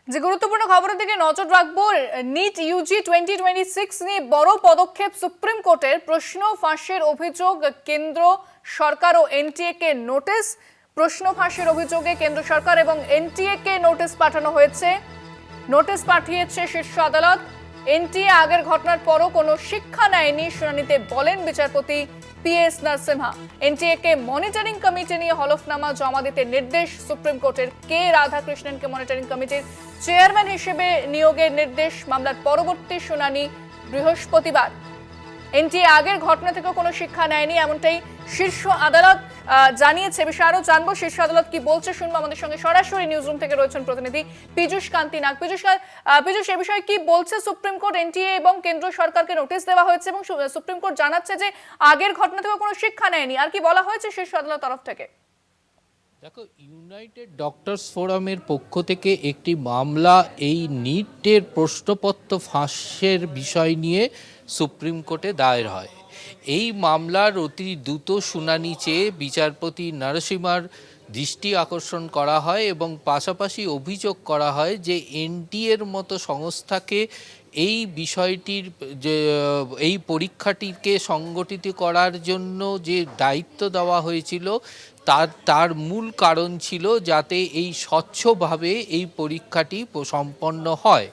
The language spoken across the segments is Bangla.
যে গুরুত্বপূর্ণ খবরের দিকে নজর রাখবো। নিট ইউজি 2026 নিয়ে বড় পদক্ষেপ সুপ্রিম কোর্টের। প্রশ্ন ফাঁসের অভিযোগ, কেন্দ্র সরকার ও এনটিএ কে নোটিশ। প্রশ্ন ফাঁসের অভিযোগে কেন্দ্র সরকার এবং এনটিএ কে নোটিশ পাঠানো হয়েছে। নোটিশ পাঠিয়েছে শীর্ষ আদালত। এনটিএ আগের ঘটনার পরও কোনো শিক্ষা নেয়নি, শুনানিতে বলেন বিচারপতি পিএস নরসিমহা। এনটিএ কে মনিটরিং কমিটি নিয়ে হলফনামা জমা দিতে নির্দেশ সুপ্রিম কোর্টের। কে রাধাকৃষ্ণনকে মনিটরিং কমিটির চেয়ারম্যান হিসেবে নিয়োগের নির্দেশ। মামলার পরবর্তী শুনানি বৃহস্পতিবার। এনটিএ আগের ঘটনা থেকে কোনো শিক্ষা নেয়নি, এমনটাই শীর্ষ আদালত জানিয়েছে। বিষয়ে আরো জানবো, শীর্ষ আদালত কি বলছে শুনবো। আমাদের সঙ্গে সরাসরি নিউজ রুম থেকে রয়েছেন প্রতিনিধি পীযূষ কান্তি নাগ। পীযূষ, এ বিষয়ে কি বলছে সুপ্রিম কোর্ট? এনটিএ এবং কেন্দ্র সরকারকে নোটিশ দেওয়া হয়েছে এবং সুপ্রিম কোর্ট জানাচ্ছে যে আগের ঘটনা থেকে কোনো শিক্ষা নেয়নি। আর কি বলা হয়েছে শীর্ষ আদালতের তরফ থেকে? দেখো, ইউনাইটেড ডক্টরস ফোরামের পক্ষ থেকে একটি মামলা এই নিটের প্রশ্নপত্র ফাঁসের বিষয় নিয়ে সুপ্রিম কোর্টে দায়ের হয়। এই মামলার অতি দ্রুত শুনানি চেয়ে বিচারপতি নরসিমার দৃষ্টি আকর্ষণ করা হয় এবং পাশাপাশি অভিযোগ করা হয় যে এনটিএর মতো সংস্থাকে এই বিষয়টির যে এই পরীক্ষাটিকে সংগঠিত করার জন্য যে দায়িত্ব দেওয়া হয়েছিল তার মূল কারণ ছিল যাতে এই স্বচ্ছভাবে এই পরীক্ষাটি সম্পন্ন হয়।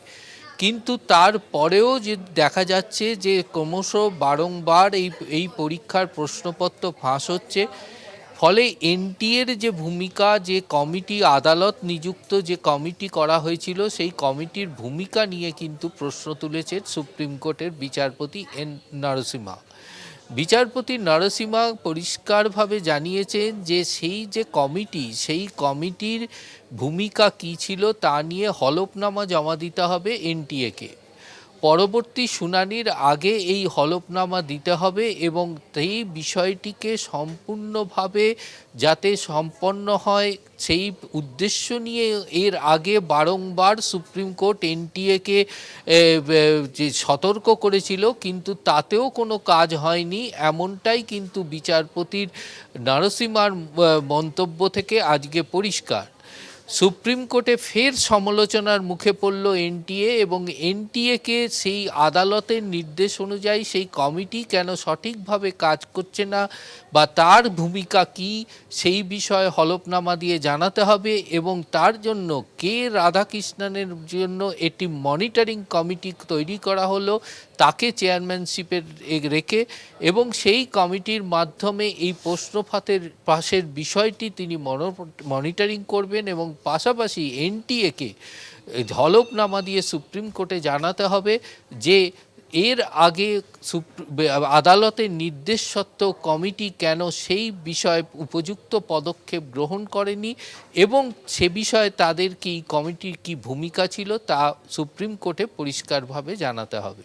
কিন্তু তারপরেও যে দেখা যাচ্ছে যে ক্রমশ বারংবার এই পরীক্ষার প্রশ্নপত্র ফাঁস হচ্ছে। ফলে এনটিএর যে ভূমিকা, যে কমিটি আদালত নিযুক্ত যে কমিটি করা হয়েছিল সেই কমিটির ভূমিকা নিয়ে কিন্তু প্রশ্ন তুলেছেন সুপ্রিম কোর্টের বিচারপতি এন নরসিমহা। বিচারপতি নরসিমহা পরিষ্কারভাবে জানিয়েছেন যে সেই কমিটির ভূমিকা কী ছিল তা নিয়ে হলফনামা জমা দিতে হবে এনটিএকে। পরবর্তী শুনানির আগে এই হলফনামা দিতে হবে এবং সেই বিষয়টিকে সম্পূর্ণভাবে যাতে সম্পন্ন হয় সেই উদ্দেশ্য নিয়ে এর আগে বারংবার সুপ্রিম কোর্ট এনটিএকে যে সতর্ক করেছিল, কিন্তু তাতেও কোনো কাজ হয়নি। এমনটাই কিন্তু বিচারপতির নরসিমহার মন্তব্য থেকে আজকে পরিষ্কার। সুপ্রিম কোর্টে ফের সমালোচনার মুখে পড়ল এনটিএ এবং এনটিএকে সেই আদালতের নির্দেশ অনুযায়ী সেই কমিটি কেন সঠিকভাবে কাজ করছে না বা তার ভূমিকা কি সেই বিষয়ে হলফনামা দিয়ে জানাতে হবে এবং তার জন্য কে রাধাকৃষ্ণনের জন্য একটি মনিটরিং কমিটি তৈরি করা হলো তাকে চেয়ারম্যানশিপের রেখে, এবং সেই কমিটির মাধ্যমে এই প্রশ্ন ফাঁসের বিষয়টি তিনি মনিটরিং করবেন এবং পাশাপাশি এনটিএকে হলফনামা দিয়ে সুপ্রিম কোর্টে জানাতে হবে যে এর আগে আদালতের নির্দেশ সত্ত্বেও কমিটি কেন সেই বিষয়ে উপযুক্ত পদক্ষেপ গ্রহণ করেনি এবং সে বিষয়ে তাদের কি কমিটির কি ভূমিকা ছিল তা সুপ্রিম কোর্টে পরিষ্কারভাবে জানাতে হবে।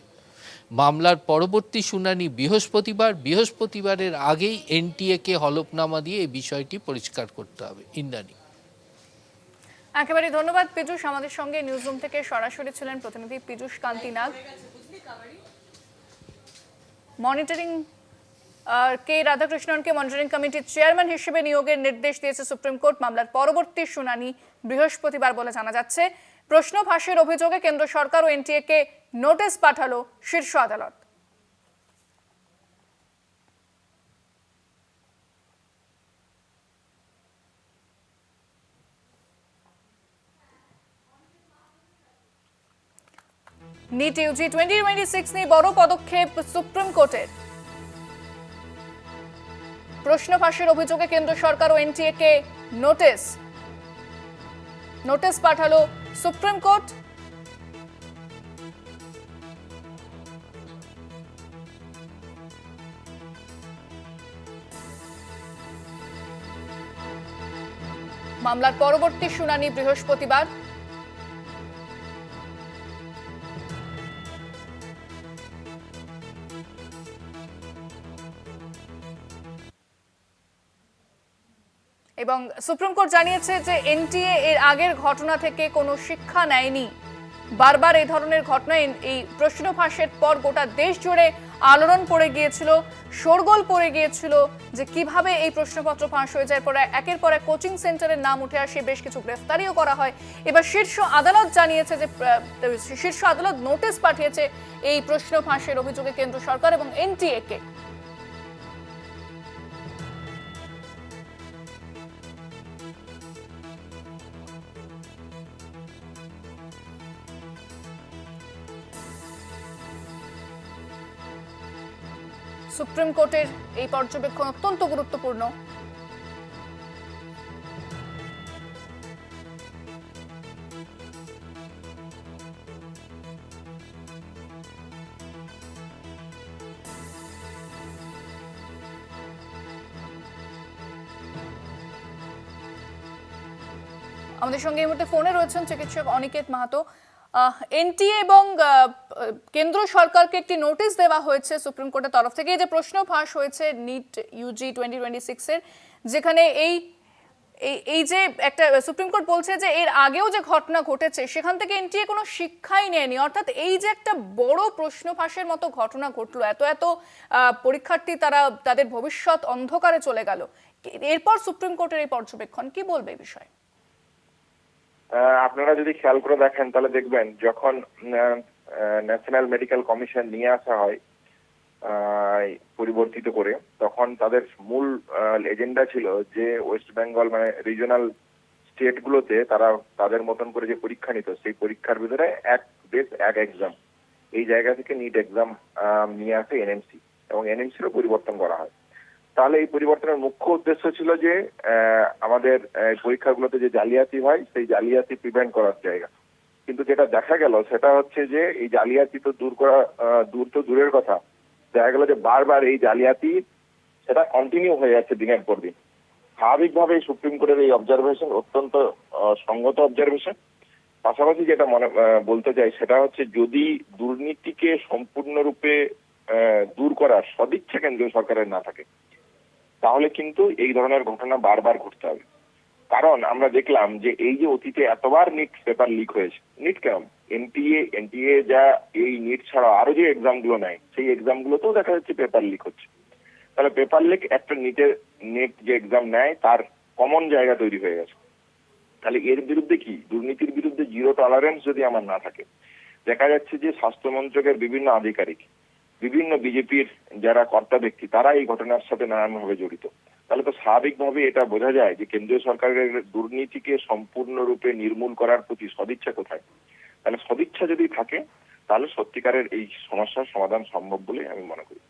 মামলার পরবর্তী শুনানি বৃহস্পতিবারের আগেই এনটিএকে হলফনামা দিয়ে এই বিষয়টি পরিষ্কার করতে হবে। ইন্দ্রাণী, একেবারে ধন্যবাদ পীযূষ। আমাদের সঙ্গে নিউজ রুম থেকে সরাসরি ছিলেন প্রতিনিধি পীযূষ কান্তি নাগ। মনিটরিং কে রাধাকৃষ্ণনকে মনিটরিং কমিটির চেয়ারম্যান হিসেবে নিয়োগের নির্দেশ দিয়েছে সুপ্রিম কোর্ট। মামলার পরবর্তী শুনানি বৃহস্পতিবার বলে জানা যাচ্ছে। প্রশ্ন ফাঁসের অভিযোগে কেন্দ্র সরকার ও এনটিএ কে নোটিশ পাঠালো শীর্ষ আদালত। নিট ইউজি 2026 নিয়ে বড় পদক্ষেপ সুপ্রিম কোর্টের। প্রশ্ন ফাঁসের অভিযোগে কেন্দ্র সরকার ও এনটিএ কে নোটিশ পাঠালো সুপ্রিম কোর্ট। মামলার পরবর্তী শুনানি বৃহস্পতিবার। এবং সুপ্রিম কোর্ট জানিয়েছে যে এনটিএ এর আগের ঘটনা থেকে কোনো শিক্ষা নেয়নি। বারবার এই ধরনের ঘটনায় এই প্রশ্ন ফাঁসের পর গোটা দেশ জুড়ে আলোড়ন পড়ে গিয়েছিল, শোরগোল পড়ে গিয়েছিল যে কিভাবে এই প্রশ্নপত্র ফাঁস হয়ে যায়। পরে একের পর এক কোচিং সেন্টারের নাম উঠে আসে, বেশ কিছু গ্রেফতারিও করা হয়। এবার শীর্ষ আদালত জানিয়েছে যে শীর্ষ আদালত নোটিশ পাঠিয়েছে এই প্রশ্ন ফাঁসের অভিযোগে কেন্দ্র সরকার এবং এনটিএ কে। সুপ্রিম কোর্টের এই পর্যবেক্ষণ অত্যন্ত গুরুত্বপূর্ণ। আমাদের সঙ্গে এই মুহূর্তে ফোনে রয়েছেন চিকিৎসক অনিকেত মাহাতো। এনটিএ এবং কেন্দ্র সরকারকে একটি নোটিশ দেওয়া হয়েছে সুপ্রিম কোর্টের তরফ থেকে, এই যে প্রশ্ন ফাঁস হয়েছে নিট ইউজি 2026 এর, যেখানে এই যে একটা সুপ্রিম কোর্ট বলছে যে এর আগেও যে ঘটনা ঘটেছে সেখান থেকে এনটিএ কোনো শিক্ষাই নেয়নি। অর্থাৎ এই যে একটা বড় প্রশ্ন ফাঁসের মতো ঘটনা ঘটলো, এত এত পরীক্ষার্থী তাদের ভবিষ্যৎ অন্ধকারে চলে গেল, এরপর সুপ্রিম কোর্টের এই পর্যবেক্ষণ কি বলবে এই বিষয়ে? আপনারা যদি খেয়াল করে দেখেন তাহলে দেখবেন যখন ন্যাশনাল মেডিকেল কমিশন নিয়ে আসা হয় পরিবর্তিত করে, তখন তাদের মূল এজেন্ডা ছিল যে ওয়েস্ট বেঙ্গল মানে রিজনাল স্টেট গুলোতে তারা তাদের মতন করে যে পরীক্ষা নিত সেই পরীক্ষার ভিতরে এক দেশ এক এক্সাম, এই জায়গা থেকে নিট এক্সাম নিয়ে আসে এনএমসি এবং এনএমসিরও পরিবর্তন করা হয়। তাহলে এই পরিবর্তনের মুখ্য উদ্দেশ্য ছিল যে আমাদের পরীক্ষাগুলোতে যে জালিয়াতি হয় সেই জালিয়াতি প্রিভেন্ট করার জায়গা। কিন্তু যেটা দেখা গেল সেটা হচ্ছে যে এই জালিয়াতি তো দূরের কথা, দেখা গেল যে বারবার এই জালিয়াতি সেটা কন্টিনিউ হয়ে যাচ্ছে দিনের পর দিন। স্বাভাবিকভাবে সুপ্রিম কোর্টের এই অবজারভেশন অত্যন্ত সঙ্গত অবজারভেশন। পাশাপাশি যেটা বলতে চাই সেটা হচ্ছে যদি দুর্নীতিকে সম্পূর্ণরূপে দূর করার সদিচ্ছা কেন্দ্রীয় সরকারের না থাকে তাহলে কিন্তু এই ধরনের ঘটনা বারবার ঘটতে হবে। কারণ আমরা দেখলাম যে এই যে অতীতে এতবার নিট পেপার লিক হয়েছে, নিট কেন এনটিএ যা এই নিট ছাড়া আরো যে এক্সাম গুলো নেয় সেই এক্সাম গুলোতেও দেখা যাচ্ছে পেপার লিক হচ্ছে। তাহলে পেপার লিক একটা নিট যে এক্সাম নেয় তার কমন জায়গা তৈরি হয়ে গেছে। তাহলে এর বিরুদ্ধে কি, দুর্নীতির বিরুদ্ধে জিরো টলারেন্স যদি আমার না থাকে, দেখা যাচ্ছে যে স্বাস্থ্য মন্ত্রকের বিভিন্ন আধিকারিক, বিভিন্ন বিজেপির যারা কর্তা ব্যক্তি তারা এই ঘটনার সাথে নানানভাবে জড়িত। তাহলে তো স্বাভাবিকভাবে এটা বোঝা যায় যে কেন্দ্রীয় সরকারের দুর্নীতিকে সম্পূর্ণরূপে নির্মূল করার প্রতি সদিচ্ছা কোথায়। তাহলে সদিচ্ছা যদি থাকে তাহলে সত্যিকারের এই সমস্যার সমাধান সম্ভব বলে আমি মনে করি।